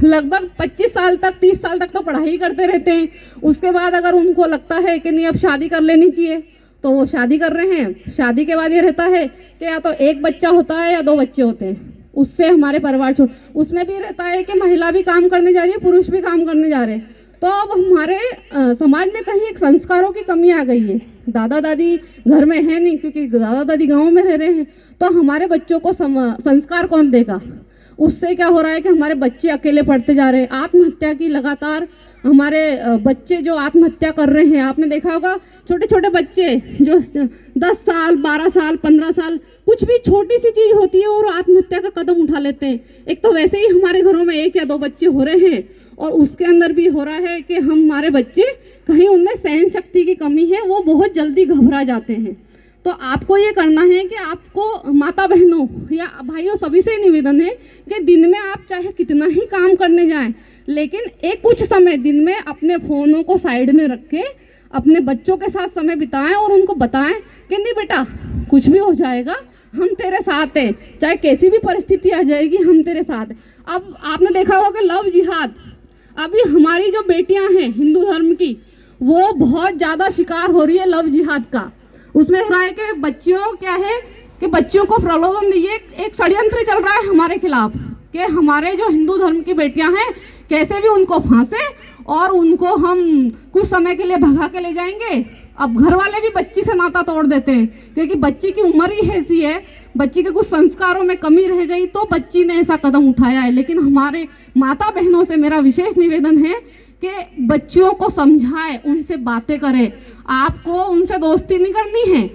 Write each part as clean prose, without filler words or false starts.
लगभग 25 साल तक 30 साल तक तो पढ़ाई करते रहते हैं। उसके बाद अगर उनको लगता है कि नहीं अब शादी कर लेनी चाहिए तो वो शादी कर रहे हैं। शादी के बाद ये रहता है कि या तो एक बच्चा होता है या 2 बच्चे होते हैं, उससे हमारे परिवार छोड़। उसमें भी रहता है कि महिला भी काम करने जा रही है, पुरुष भी काम करने जा रहे हैं। तो अब हमारे समाज में कहीं एक संस्कारों की कमी आ गई है। दादा दादी घर में है नहीं, क्योंकि दादा दादी गाँव में रह रहे हैं। तो हमारे बच्चों को संस्कार कौन देगा? उससे क्या हो रहा है कि हमारे बच्चे अकेले पढ़ते जा रहे हैं। आत्महत्या की लगातार हमारे बच्चे जो आत्महत्या कर रहे हैं, आपने देखा होगा छोटे छोटे बच्चे जो 10 साल 12 साल 15 साल कुछ भी छोटी सी चीज होती है और आत्महत्या का कदम उठा लेते हैं। एक तो वैसे ही हमारे घरों में 1 या 2 बच्चे हो रहे हैं और उसके अंदर भी हो रहा है कि हमारे बच्चे कहीं उनमें सहन शक्ति की कमी है, वो बहुत जल्दी घबरा जाते हैं। तो आपको ये करना है कि आपको माता बहनों या भाइयों सभी से निवेदन है कि दिन में आप चाहे कितना ही काम करने जाएं, लेकिन एक कुछ समय दिन में अपने फ़ोनों को साइड में रख के अपने बच्चों के साथ समय बिताएं और उनको बताएं कि नहीं बेटा कुछ भी हो जाएगा, हम तेरे साथ हैं, चाहे कैसी भी परिस्थिति आ जाएगी हम तेरे साथ हैं। अब आपने देखा होगा कि लव जिहाद, अभी हमारी जो बेटियां हैं हिंदू धर्म की, वो बहुत ज़्यादा शिकार हो रही है लव जिहाद का। उसमें हो रहा है कि बच्चियों क्या है कि बच्चियों को प्रलोभन दिए, एक षड्यंत्र चल रहा है हमारे खिलाफ कि हमारे जो हिंदू धर्म की बेटियां हैं कैसे भी उनको फांसे और उनको हम कुछ समय के लिए भगा के ले जाएंगे। अब घर वाले भी बच्ची से नाता तोड़ देते हैं, क्योंकि बच्ची की उम्र ही ऐसी है, बच्ची के कुछ संस्कारों में कमी रह गई तो बच्ची ने ऐसा कदम उठाया है। लेकिन हमारे माता बहनों से मेरा विशेष निवेदन है कि बच्चियों को समझाएं, उनसे बातें करें। आपको उनसे दोस्ती नहीं करनी है,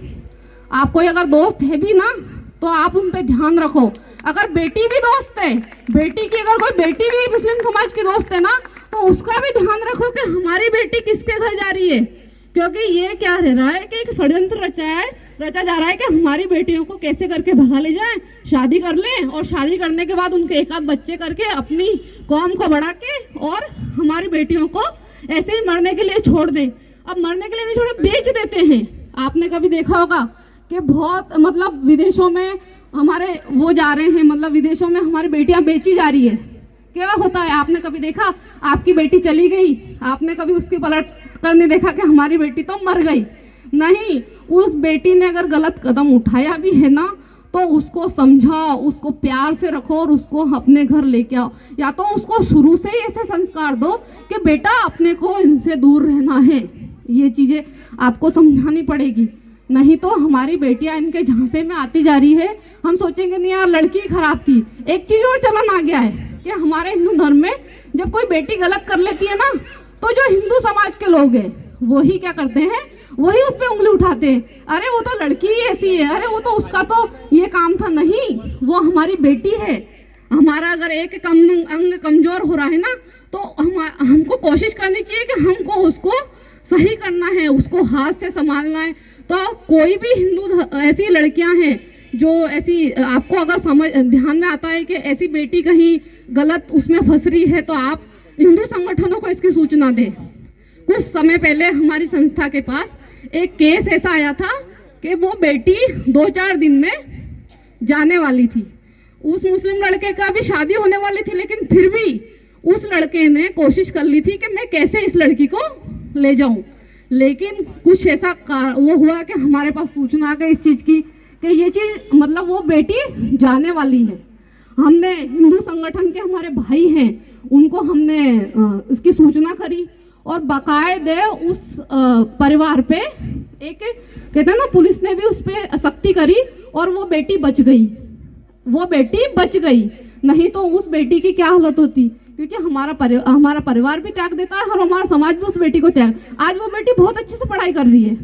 आपको अगर दोस्त है भी ना तो आप उन पे ध्यान रखो। अगर बेटी भी दोस्त है, बेटी की अगर कोई बेटी भी मुस्लिम समाज की दोस्त है ना तो उसका भी ध्यान रखो कि हमारी बेटी किसके घर जा रही है, क्योंकि ये क्या रह रहा है कि एक षड्यंत्र रचा जा रहा है कि हमारी बेटियों को कैसे करके भगा ले जाएं, शादी कर लें और शादी करने के बाद उनके 1 आध बच्चे करके अपनी कौम को बढ़ा के और हमारी बेटियों को ऐसे ही मरने के लिए छोड़ दें। अब मरने के लिए नहीं छोड़े, बेच देते हैं। आपने कभी देखा होगा कि बहुत मतलब विदेशों में हमारे वो जा रहे हैं, मतलब विदेशों में हमारी बेटियां बेची जा रही है। क्या होता है आपने कभी देखा? आपकी बेटी चली गई, आपने कभी उसकी पलट कर नहीं देखा कि हमारी बेटी तो मर गई? नहीं, उस बेटी ने अगर गलत कदम उठाया भी है ना तो उसको समझाओ, उसको प्यार से रखो और उसको अपने घर लेके आओ। या तो उसको शुरू से ही ऐसे संस्कार दो कि बेटा अपने को इनसे दूर रहना है, ये चीज़ें आपको समझानी पड़ेगी। नहीं तो हमारी बेटियां इनके झांसे में आती जा रही है। हम सोचेंगे नहीं यार लड़की खराब थी। एक चीज़ और चलन आ गया है कि हमारे हिंदू धर्म में जब कोई बेटी गलत कर लेती है ना तो जो हिंदू समाज के लोग हैं वही क्या करते हैं, वही उस पर उंगली उठाते हैं। अरे वो तो लड़की ही ऐसी है, अरे वो तो उसका तो ये काम था। नहीं, वो हमारी बेटी है। हमारा अगर एक अंग कमजोर हो रहा है ना तो हमको कोशिश करनी चाहिए कि हमको उसको सही करना है, उसको हाथ से संभालना है। तो कोई भी हिंदू ऐसी लड़कियां हैं जो ऐसी, आपको अगर समझ ध्यान में आता है कि ऐसी बेटी कहीं गलत उसमें फंस रही है तो आप हिंदू संगठनों को इसकी सूचना दें। कुछ समय पहले हमारी संस्था के पास एक केस ऐसा आया था कि वो बेटी 2-4 दिन में जाने वाली थी। उस मुस्लिम लड़के का भी शादी होने वाली थी, लेकिन फिर भी उस लड़के ने कोशिश कर ली थी कि मैं कैसे इस लड़की को ले जाऊं। लेकिन कुछ ऐसा वो हुआ कि हमारे पास सूचना आ गई इस चीज़ की कि ये चीज़ मतलब वो बेटी जाने वाली है। हमने हिंदू संगठन के हमारे भाई हैं उनको हमने इसकी सूचना करी और बाकायदे उस परिवार पे एक कहते हैं ना पुलिस ने भी उस पर सख्ती करी और वो बेटी बच गई। वो बेटी बच गई, नहीं तो उस बेटी की क्या हालत होती, क्योंकि हमारा परिवार भी त्याग देता है और हमारा समाज भी उस बेटी को त्याग। आज वो बेटी बहुत अच्छे से पढ़ाई कर रही है,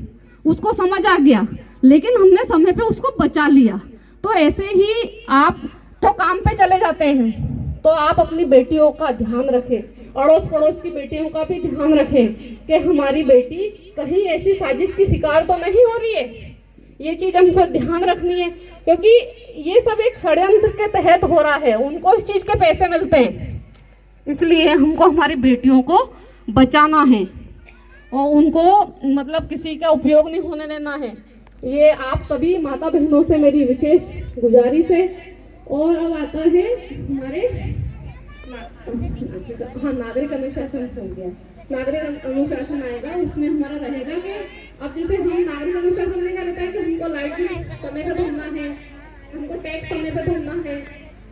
उसको समझ आ गया, लेकिन हमने समय पे उसको बचा लिया। तो ऐसे ही आप तो काम पे चले जाते हैं तो आप अपनी बेटियों का ध्यान रखें, अड़ोस पड़ोस की बेटियों का भी ध्यान रखें कि हमारी बेटी कहीं ऐसी साजिश की शिकार तो नहीं हो रही है। ये चीज़ हमको ध्यान रखनी है, क्योंकि ये सब एक षड्यंत्र के तहत हो रहा है। उनको इस चीज़ के पैसे मिलते हैं, इसलिए हमको हमारी बेटियों को बचाना है और उनको मतलब किसी का उपयोग नहीं होने देना है। ये आप सभी माता बहनों से मेरी विशेष गुजारिश है। और अब आता है हमारे हाँ, नागरिक अनुशासन हो गया। नागरिक अनुशासन आएगा, उसमें हमारा रहेगा कि अब जैसे हम नागरिक अनुशासन में क्या रहता है कि हमको लाइट समय पे भरना है, हमको टैक्स समय पे भरना है,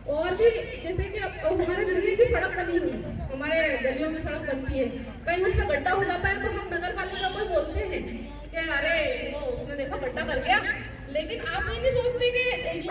और भी जैसे कि अब हमारे गलियों की सड़क बनी हुई, हमारे गलियों में सड़क बनती है, कहीं उसमें गड्ढा हो जाता है तो हम नगर पालिका को बोलते हैं कि अरे वो उसने देखा गड्ढा कर गया, लेकिन आप ये नहीं सोचते कि